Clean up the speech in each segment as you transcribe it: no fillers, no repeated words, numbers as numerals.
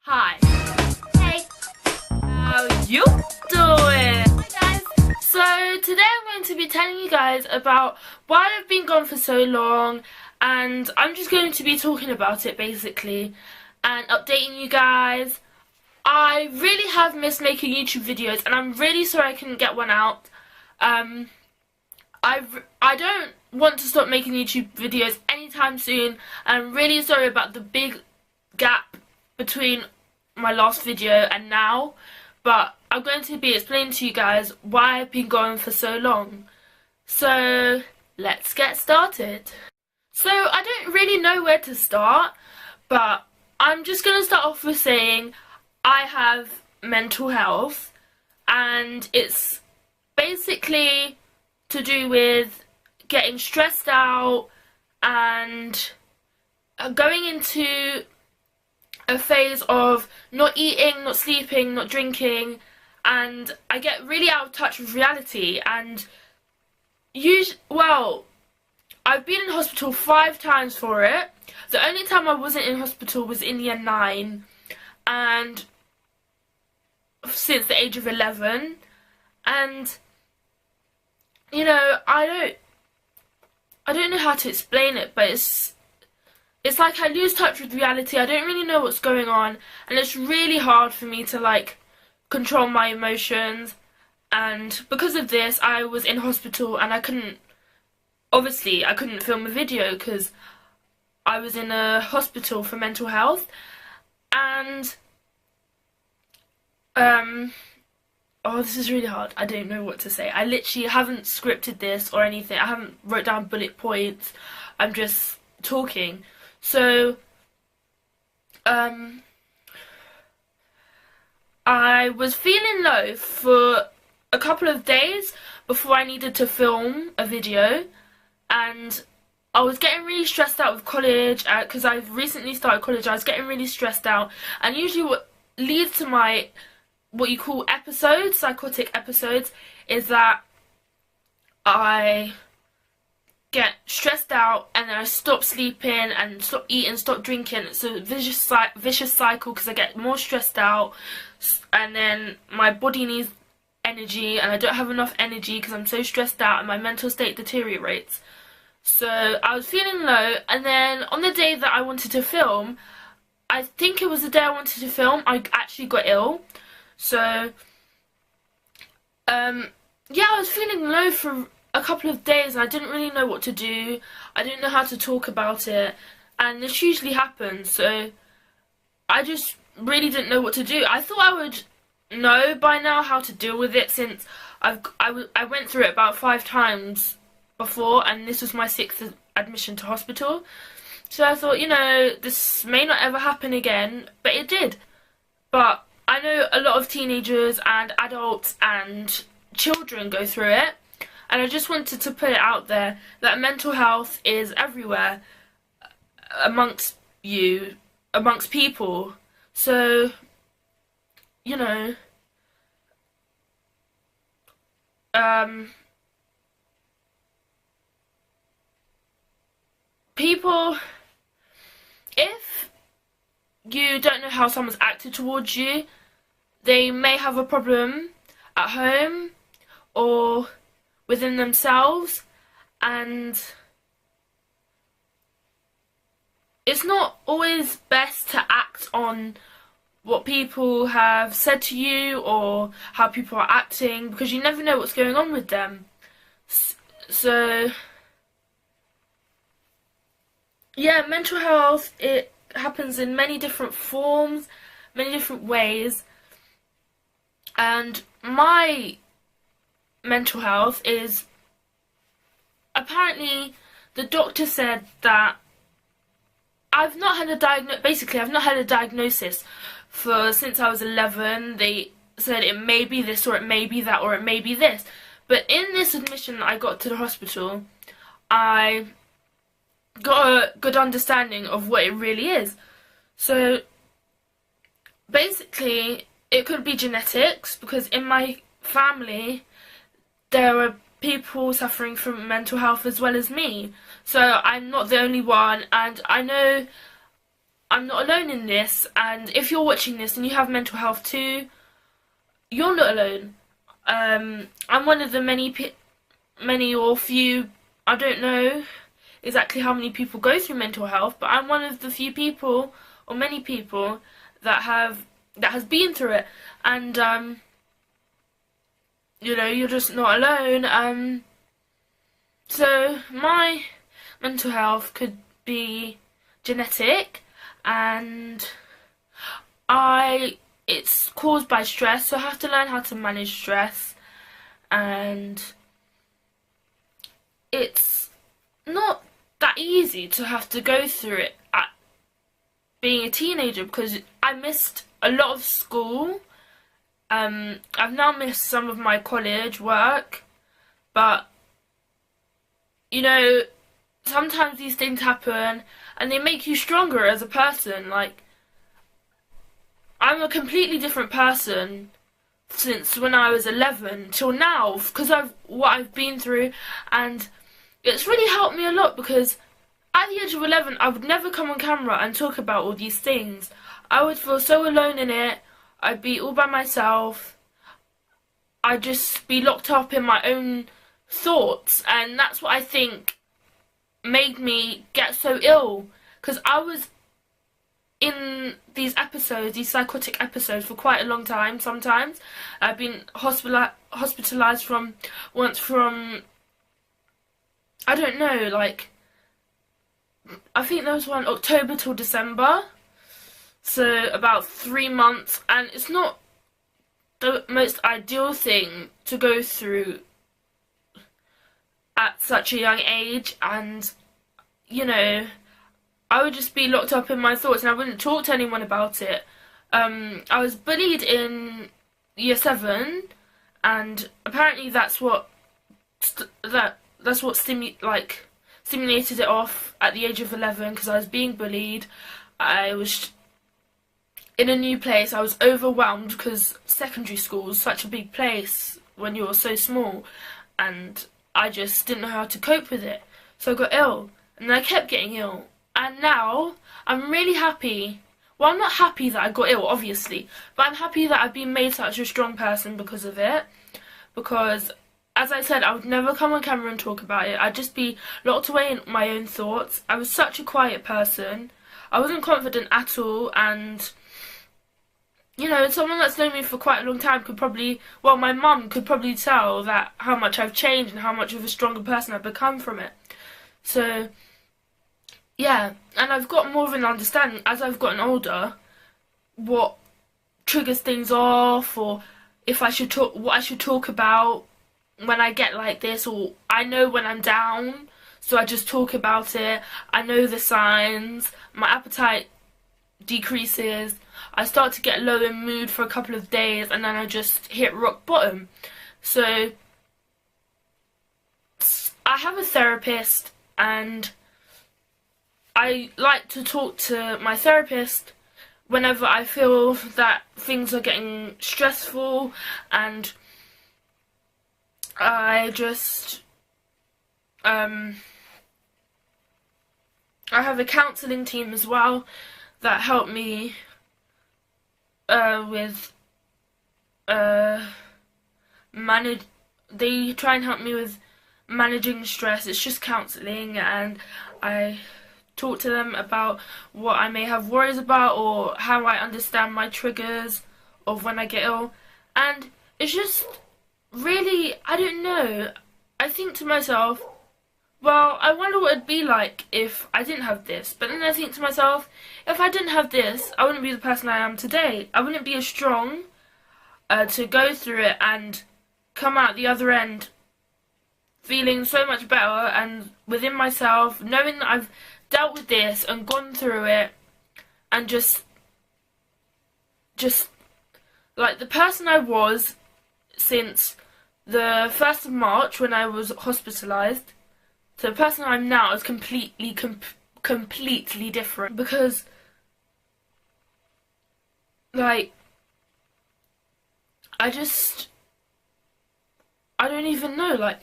Hi. Hey. How you doing? Hi guys. So today I'm going to be telling you guys about why I've been gone for so long, and I'm just going to be talking about it basically and updating you guys. I really have missed making YouTube videos and I'm really sorry I couldn't get one out. I don't want to stop making YouTube videos anytime soon. I'm really sorry about the big gap between my last video and now, but I'm going to be explaining to you guys why I've been going for so long. So let's get started. So I don't really know where to start, but I'm just going to start off with saying I have mental health, and it's basically to do with getting stressed out and going into a phase of not eating, not sleeping, not drinking, and I get really out of touch with reality. And I've been in hospital 5 times for it. The only time I wasn't in hospital was in year 9, and since the age of 11, and you know, I don't know how to explain it, but it's like I lose touch with reality. I don't really know what's going on, and it's really hard for me to like control my emotions. And because of this, I was in hospital and I couldn't film a video because I was in a hospital for mental health. And oh, this is really hard. I don't know what to say. I literally haven't scripted this or anything. I haven't wrote down bullet points. I'm just talking. So, I was feeling low for a couple of days before I needed to film a video, and I was getting really stressed out with college because I've recently started college. I was getting really stressed out, and usually what leads to my what you call episodes, psychotic episodes, is that I get stressed out and then I stop sleeping and stop eating, stop drinking. It's a vicious cycle because I get more stressed out, and then my body needs energy and I don't have enough energy because I'm so stressed out and my mental state deteriorates. So I was feeling low, and then on the day that I wanted to film, I think it was the day I wanted to film, I actually got ill. So yeah, I was feeling low for a couple of days and I didn't really know what to do. I didn't know how to talk about it, and this usually happens, so I just really didn't know what to do. I thought I would know by now how to deal with it, since I went through it about 5 times before, and this was my 6th admission to hospital. So I thought, you know, this may not ever happen again, but it did. But I know a lot of teenagers and adults and children go through it, and I just wanted to put it out there that mental health is everywhere amongst people. So, you know, people, if you don't know how someone's acted towards you, they may have a problem at home or within themselves, and it's not always best to act on what people have said to you or how people are acting, because you never know what's going on with them. So yeah, mental health, it happens in many different forms, many different ways, and my mental health is, apparently the doctor said that I've not had a diagnosis for since I was 11. They said it may be this, or it may be that, or it may be this. But in this admission that I got to the hospital, I got a good understanding of what it really is. So basically it could be genetics, because in my family there are people suffering from mental health as well as me. So I'm not the only one, and I know I'm not alone in this, and if you're watching this and you have mental health too, you're not alone. I'm one of the many or few, I don't know exactly how many people go through mental health, but I'm one of the few people, or many people, that has been through it, and you know, you're just not alone. So my mental health could be genetic, and it's caused by stress, so I have to learn how to manage stress, and it's not that easy to have to go through it at being a teenager, because I missed a lot of school. I've now missed some of my college work, but you know, sometimes these things happen and they make you stronger as a person. Like, I'm a completely different person since when I was 11 till now, because of what I've been through, and it's really helped me a lot, because at the age of 11 I would never come on camera and talk about all these things. I would feel so alone in it. I'd be all by myself. I'd just be locked up in my own thoughts, and that's what I think made me get so ill, because I was in these episodes, these psychotic episodes, for quite a long time. Sometimes I've been hospitalized from I don't know, like, I think there was one October till December, so about 3 months, and it's not the most ideal thing to go through at such a young age. And you know, I would just be locked up in my thoughts and I wouldn't talk to anyone about it. I was bullied in year 7, and apparently that's what stimulated it off at the age of 11, because I was being bullied. I was in a new place. I was overwhelmed, because secondary school is such a big place when you're so small, and I just didn't know how to cope with it. So I got ill, and I kept getting ill. And now I'm really happy. Well, I'm not happy that I got ill, obviously, but I'm happy that I've been made such a strong person because of it. Because, as I said, I would never come on camera and talk about it. I'd just be locked away in my own thoughts. I was such a quiet person. I wasn't confident at all, and you know, someone that's known me for quite a long time could probably, well, my mum could probably tell that how much I've changed and how much of a stronger person I've become from it. So, yeah, and I've got more of an understanding as I've gotten older what triggers things off, or if I should talk, what I should talk about when I get like this, or I know when I'm down, so I just talk about it. I know the signs. My appetite decreases. I start to get low in mood for a couple of days, and then I just hit rock bottom. So I have a therapist, and I like to talk to my therapist whenever I feel that things are getting stressful, and I just I have a counselling team as well that help me with they try and help me with managing stress. It's just counselling, and I talk to them about what I may have worries about, or how I understand my triggers of when I get ill. And it's just really, I don't know, I think to myself, well, I wonder what it'd be like if I didn't have this. But then I think to myself, if I didn't have this, I wouldn't be the person I am today. I wouldn't be as strong to go through it and come out the other end feeling so much better and within myself, knowing that I've dealt with this and gone through it, and just like the person I was since the 1st of March when I was hospitalised, so the person I'm now is completely different, because, like, I don't even know, like,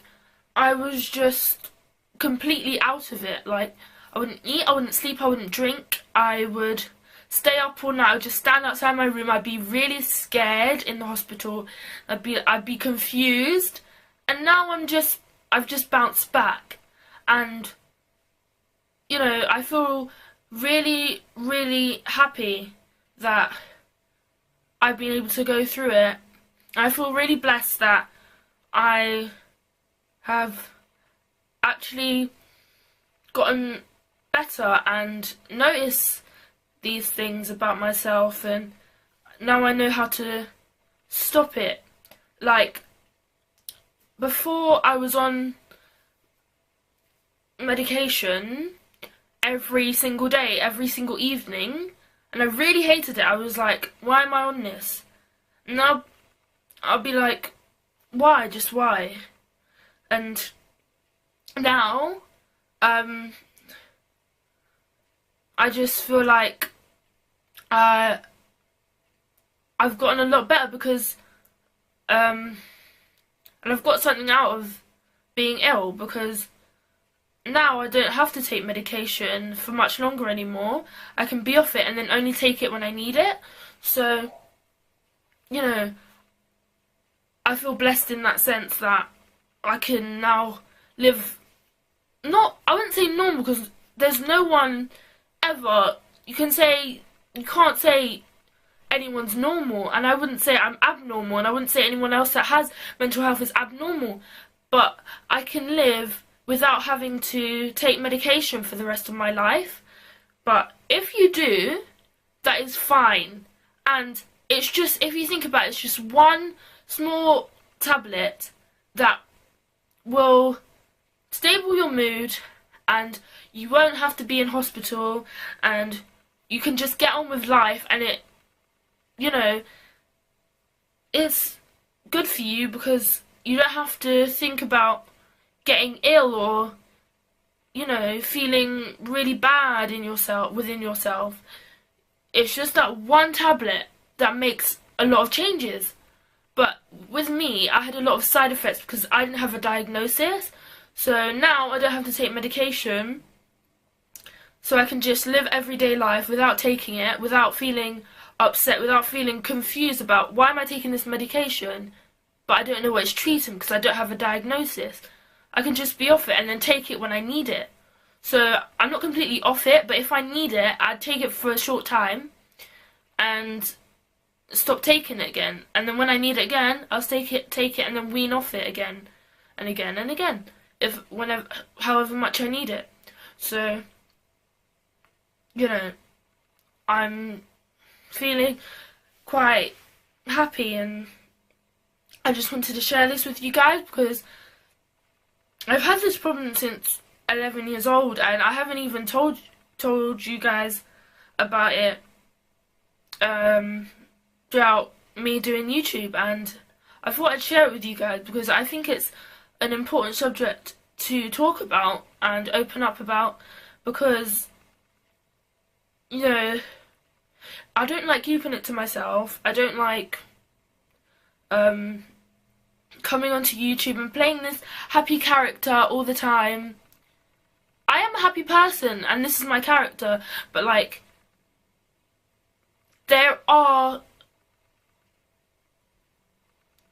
I was just completely out of it. Like, I wouldn't eat, I wouldn't sleep, I wouldn't drink, I would stay up all night. I would just stand outside my room. I'd be really scared in the hospital. I'd be confused. And now I've just bounced back. And, you know, I feel really, really happy that I've been able to go through it. I feel really blessed that I have actually gotten better and noticed these things about myself, and now I know how to stop it. Like, before I was on medication every single day, every single evening, and I really hated it. I was like, why am I on this? And now I'll be like, why? Just why? And now, I just feel like I've gotten a lot better because, and I've got something out of being ill, because now I don't have to take medication for much longer anymore. I can be off it and then only take it when I need it. So, you know, I feel blessed in that sense that I can now live, I wouldn't say normal, because there's no one ever, you can't say anyone's normal, and I wouldn't say I'm abnormal, and I wouldn't say anyone else that has mental health is abnormal, but I can live without having to take medication for the rest of my life. But if you do, that is fine. And it's just, if you think about it, it's just one small tablet that will stable your mood, and you won't have to be in hospital, and you can just get on with life, and it, you know, it's good for you because you don't have to think about getting ill or, you know, feeling really bad within yourself. It's just that one tablet that makes a lot of changes. But with me, I had a lot of side effects because I didn't have a diagnosis. So now I don't have to take medication. So I can just live everyday life without taking it, without feeling upset, without feeling confused about why am I taking this medication, but I don't know what it's treating because I don't have a diagnosis. I can just be off it and then take it when I need it. So I'm not completely off it, but if I need it, I'd take it for a short time and stop taking it again. And then when I need it again, I'll take it and then wean off it again and again and again, however much I need it. So, you know, I'm feeling quite happy, and I just wanted to share this with you guys because I've had this problem since 11 years old, and I haven't even told you guys about it throughout me doing YouTube, and I thought I'd share it with you guys because I think it's an important subject to talk about and open up about, because, you know, I don't like keeping it to myself. I don't like coming onto YouTube and playing this happy character all the time. I am a happy person and this is my character, but like,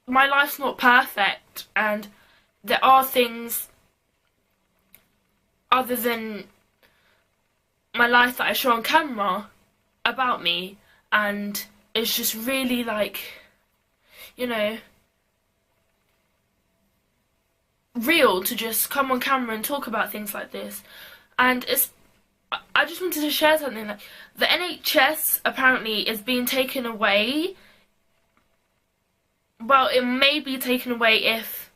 my life's not perfect, and there are things other than my life that I show on camera about me, and it's just really, like, you know, real to just come on camera and talk about things like this. And I just wanted to share something. Like, the NHS apparently is being taken away. Well, it may be taken away if,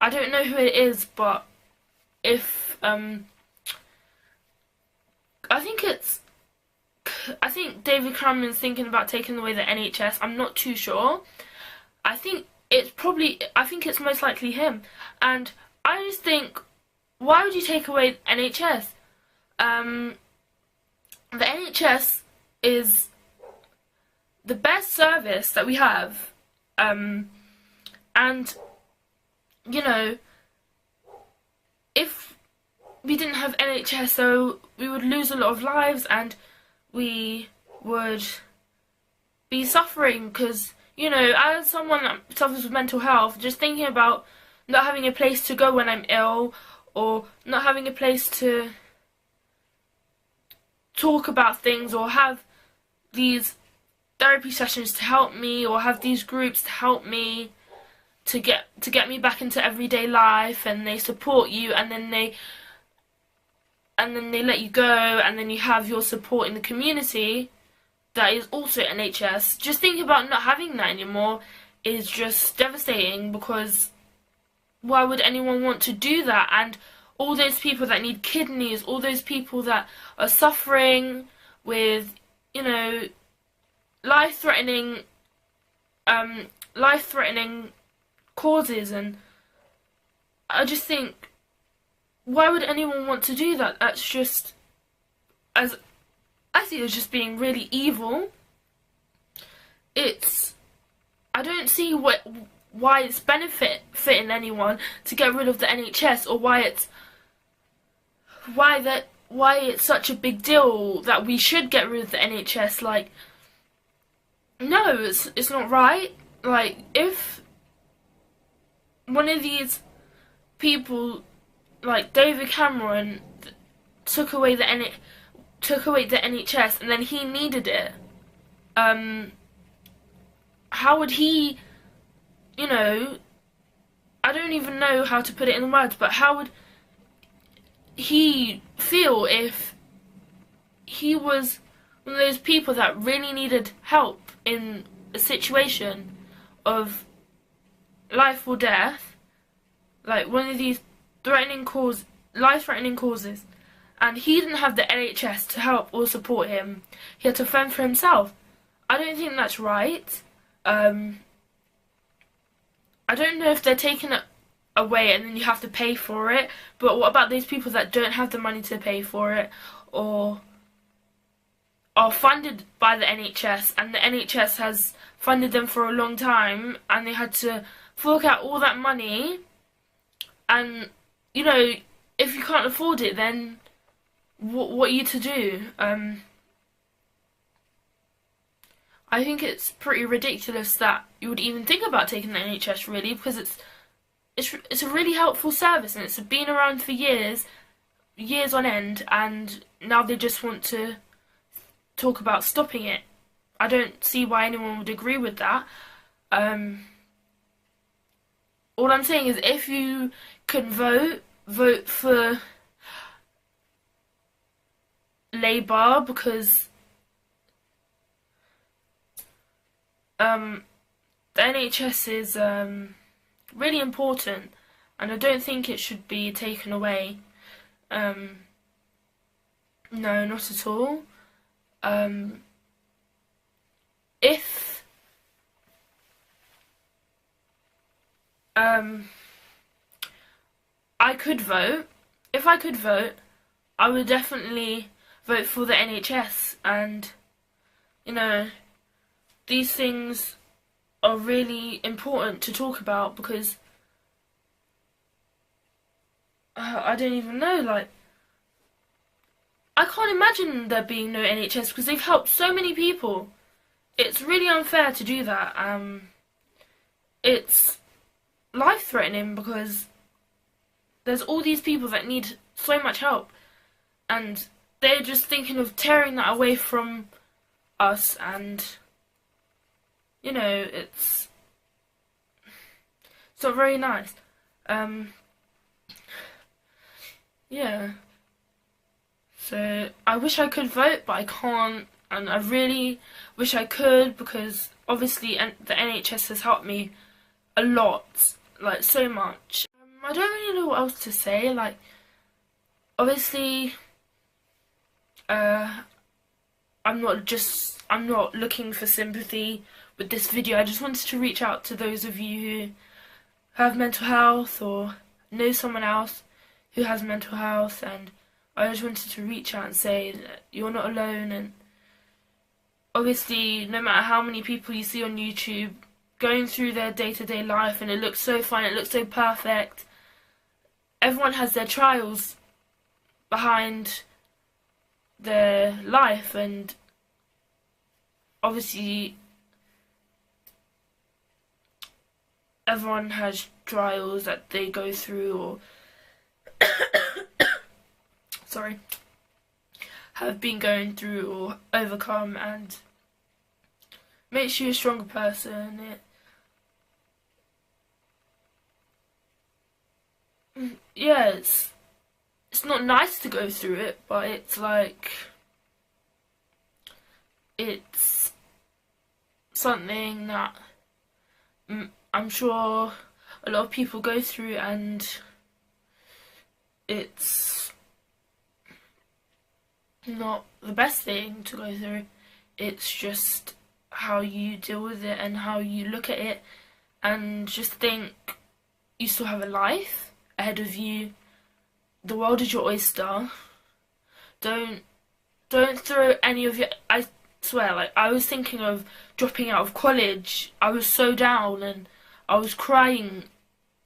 I don't know who it is, but if I think David Cameron's thinking about taking away the NHS. I'm not too sure. I think it's most likely him. And I just think, why would you take away the NHS? The NHS is the best service that we have. And, you know, if we didn't have NHS, so we would lose a lot of lives, and we would be suffering, because, you know, as someone that suffers with mental health, just thinking about not having a place to go when I'm ill, or not having a place to talk about things, or have these therapy sessions to help me, or have these groups to help me to get me back into everyday life, and they support you, and then they let you go, and then you have your support in the community that is also NHS. Just thinking about not having that anymore is just devastating, because why would anyone want to do that? And all those people that need kidneys, all those people that are suffering with, you know, life-threatening causes, and I just think, why would anyone want to do that? That's just, as I see it as just being really evil. I don't see why it's benefiting anyone to get rid of the NHS, or why it's such a big deal that we should get rid of the NHS. Like, no, it's not right. Like, if one of these people, like David Cameron, took away the NHS, and then he needed it, how would he, you know, I don't even know how to put it in words, but how would he feel if he was one of those people that really needed help in a situation of life or death, like one of these life-threatening causes, and he didn't have the NHS to help or support him? He had to fend for himself. I don't think that's right. I don't know if they're taking it away and then you have to pay for it, but what about those people that don't have the money to pay for it, or are funded by the NHS, and the NHS has funded them for a long time, and they had to fork out all that money, and, you know, if you can't afford it, then what are you to do? I think it's pretty ridiculous that you would even think about taking the NHS, really, because it's a really helpful service, and it's been around for years on end, and now they just want to talk about stopping it. I don't see why anyone would agree with that. All I'm saying is, if you can vote for Labour, because the NHS is really important, and I don't think it should be taken away. No, not at all. If I could vote, I would definitely vote for the NHS, and, you know, these things are really important to talk about, because I don't even know, like, I can't imagine there being no NHS, because they've helped so many people. It's really unfair to do that. It's life-threatening, because there's all these people that need so much help, and they're just thinking of tearing that away from us, and, you know, it's not very nice. Yeah. So, I wish I could vote, but I can't, and I really wish I could, because obviously the NHS has helped me a lot, like, so much. I don't really know what else to say. Like, obviously, I'm not looking for sympathy with this video. I just wanted to reach out to those of you who have mental health, or know someone else who has mental health, and I just wanted to reach out and say that you're not alone. And obviously, no matter how many people you see on YouTube going through their day-to-day life, and it looks so fun, it looks so perfect, everyone has their trials behind their life, and obviously everyone has trials that they go through, or sorry, have been going through or overcome, and makes you a stronger person. Yeah, it's not nice to go through it, but it's like it's something that I'm sure a lot of people go through, and it's not the best thing to go through. It's just how you deal with it and how you look at it, and just think you still have a life ahead of you. The world is your oyster. Don't throw any of your. I swear, like, I was thinking of dropping out of college. I was so down, and I was crying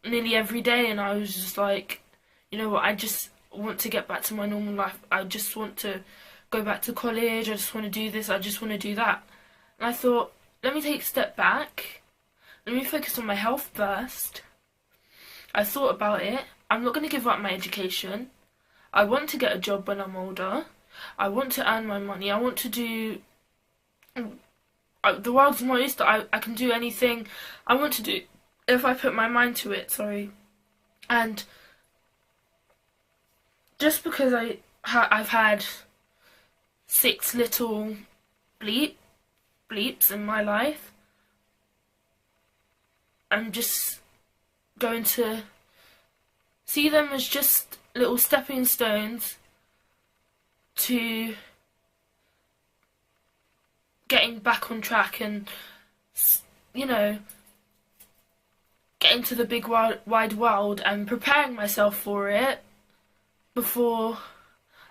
nearly every day, and I was just like, you know what, I just want to get back to my normal life. I just want to go back to college. I just want to do this. I just want to do that. And I thought, let me take a step back. Let me focus on my health first. I thought about it. I'm not going to give up my education. I want to get a job when I'm older. I want to earn my money. I want to do... the world's my oyster. I can do anything I want to do if I put my mind to it, sorry. And just because I've had 6 little bleeps in my life, I'm just going to see them as just little stepping stones to getting back on track, and, you know, getting to the big wide world and preparing myself for it before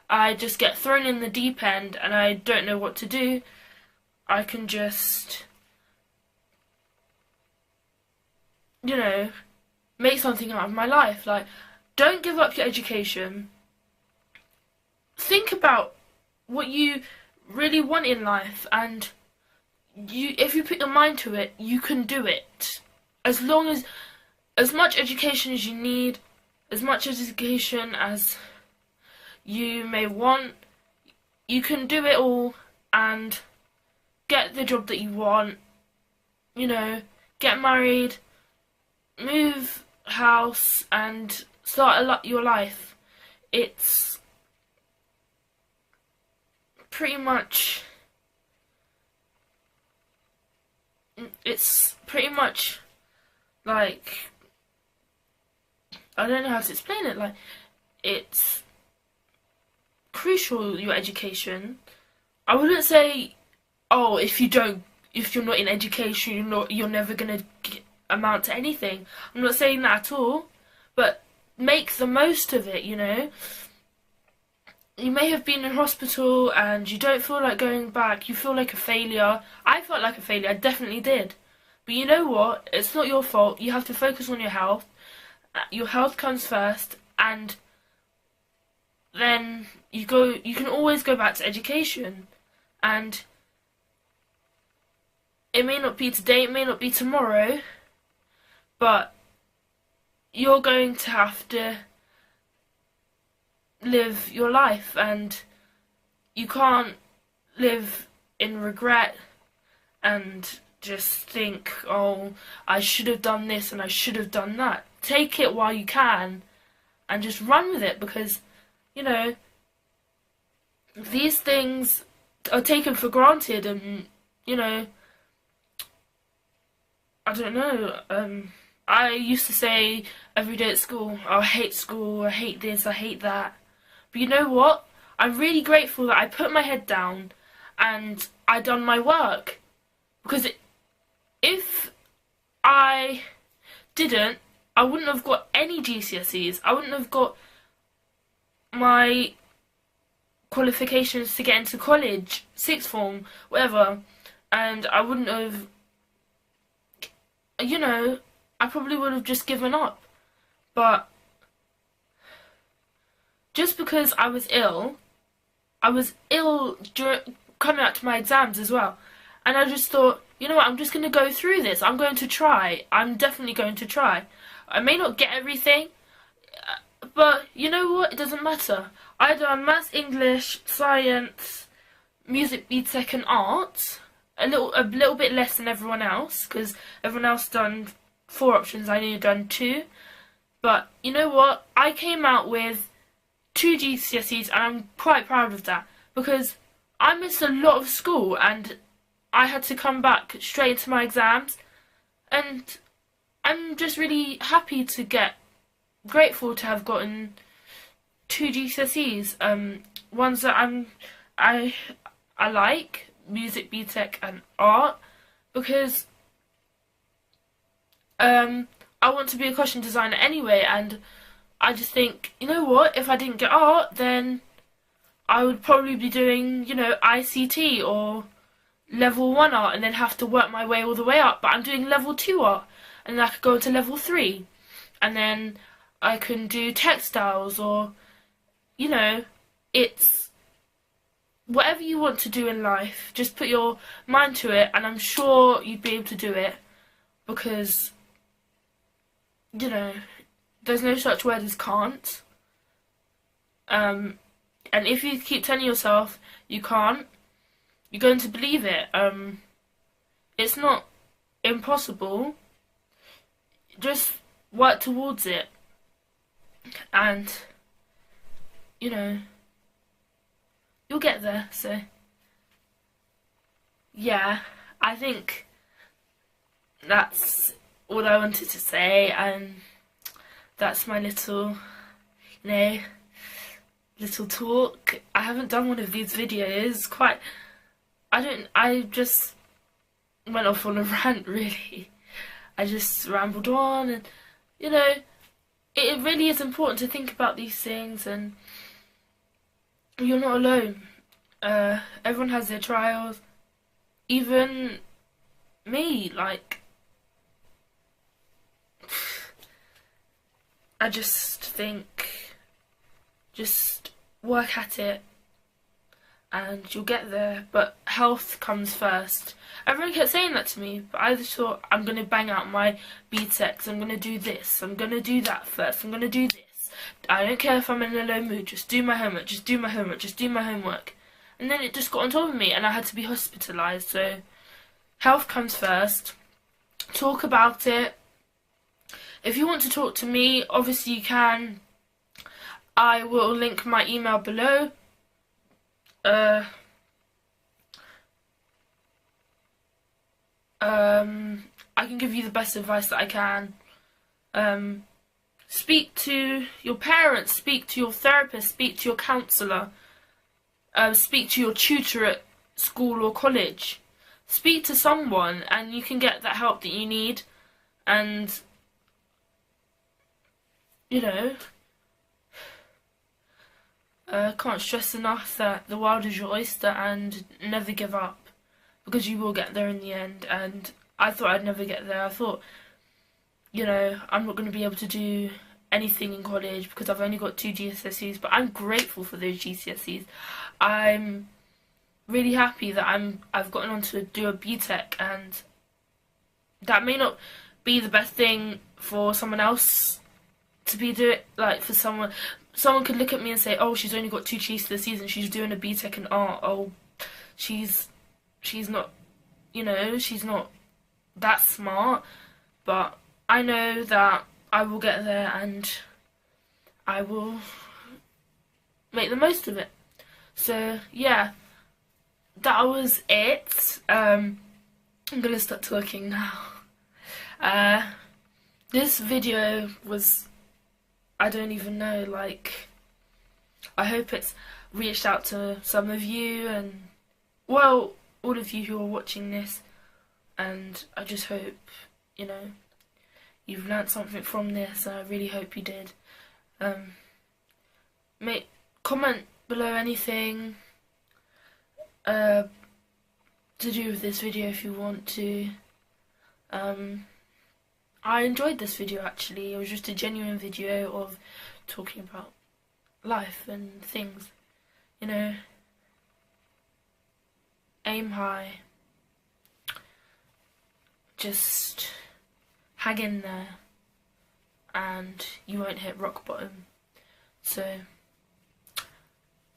I just get thrown in the deep end and I don't know what to do. I can just, you know, make something out of my life. Like, don't give up your education. Think about what you really want in life, and if you put your mind to it, you can do it. As much education as you need, as much education as you may want, you can do it all and get the job that you want, you know, get married, move house, and start your life. It's pretty much like, I don't know how to explain it. Like, it's crucial, your education. I wouldn't say, oh, if you're not in education, you're never gonna amount to anything. I'm not saying that at all, but make the most of it, you know. You may have been in hospital and you don't feel like going back, you feel like a failure. I felt like a failure, I definitely did. But you know what? It's not your fault. You have to focus on your health. Your health comes first, and then you can always go back to education. And it may not be today, it may not be tomorrow, but you're going to have to live your life, and you can't live in regret and just think, oh, I should have done this and I should have done that. Take it while you can and just run with it, because, you know, these things are taken for granted, and, you know, I don't know, I used to say every day at school, oh, I hate this, I hate that. But you know what? I'm really grateful that I put my head down and I done my work. Because if I didn't, I wouldn't have got any GCSEs. I wouldn't have got my qualifications to get into college, sixth form, whatever. And I wouldn't have, you know, I probably would have just given up. But just because I was ill coming out to my exams as well, And I just thought, you know what, I'm just going to go through this. I'm going to try. I'm definitely going to try. I may not get everything, but you know what, it doesn't matter. I done maths, English, science, music, BTEC and art. A little bit less than everyone else, because everyone else done 4 options, I only done 2. But you know what, I came out with 2 GCSEs and I'm quite proud of that, because I missed a lot of school and I had to come back straight into my exams, and I'm just really happy to grateful to have gotten 2 GCSEs, ones that I like, music, BTEC and art, because I want to be a costume designer anyway, and I just think, you know what, if I didn't get art, then I would probably be doing, you know, ICT or level 1 art and then have to work my way all the way up. But I'm doing level 2 art, and then I could go into level 3, and then I can do textiles, or, you know, it's whatever you want to do in life, just put your mind to it, and I'm sure you'd be able to do it, because, you know, there's no such word as can't. And if you keep telling yourself you can't, you're going to believe it. It's not impossible. Just work towards it, and, you know, you'll get there. So, yeah, I think that's all I wanted to say, and that's my little, you know, little talk. I haven't done one of these videos I just went off on a rant, really. I just rambled on, and, you know, it really is important to think about these things, and you're not alone. Everyone has their trials. Even me, like, I just think, just work at it and you'll get there, but health comes first. Everyone kept saying that to me, but I just thought, I'm going to bang out my BTECs, I'm going to do this, I'm going to do that first, I'm going to do this. I don't care if I'm in a low mood, just do my homework, just do my homework, just do my homework. And then it just got on top of me, and I had to be hospitalised. So health comes first. Talk about it. If you want to talk to me, obviously you can. I will link my email below. I can give you the best advice that I can. Speak to your parents, speak to your therapist, speak to your counsellor, speak to your tutor at school or college. Speak to someone, and you can get that help that you need. And, you know, can't stress enough that the world is your oyster, and never give up, because you will get there in the end. And I thought I'd never get there. I thought, you know, I'm not going to be able to do anything in college because I've only got 2 GCSEs, but I'm grateful for those GCSEs. I'm really happy that I've gotten on to do a BTEC, and that may not be the best thing for someone else to be doing. Like, for someone could look at me and say, oh, she's only got 2 GCSEs and she's doing a BTEC in art. Oh, she's not, you know, she's not that smart. But I know that I will get there, and I will make the most of it. So yeah, that was it. I'm gonna start talking now. This video was, I don't even know, like, I hope it's reached out to some of you, and, well, all of you who are watching this, and I just hope, you know, you've learnt something from this, and I really hope you did. Comment below anything to do with this video if you want to. I enjoyed this video, actually. It was just a genuine video of talking about life and things, you know. Aim high, just hang in there and you won't hit rock bottom. So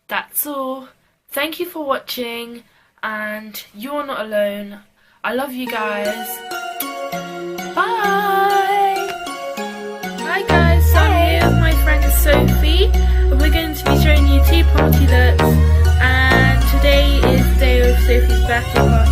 that's all. Thank you for watching, and you're not alone. I love you guys. Bye! Hi guys, so I'm here with my friend Sophie. We're going to be showing you tea party looks, and today is the day of Sophie's birthday party.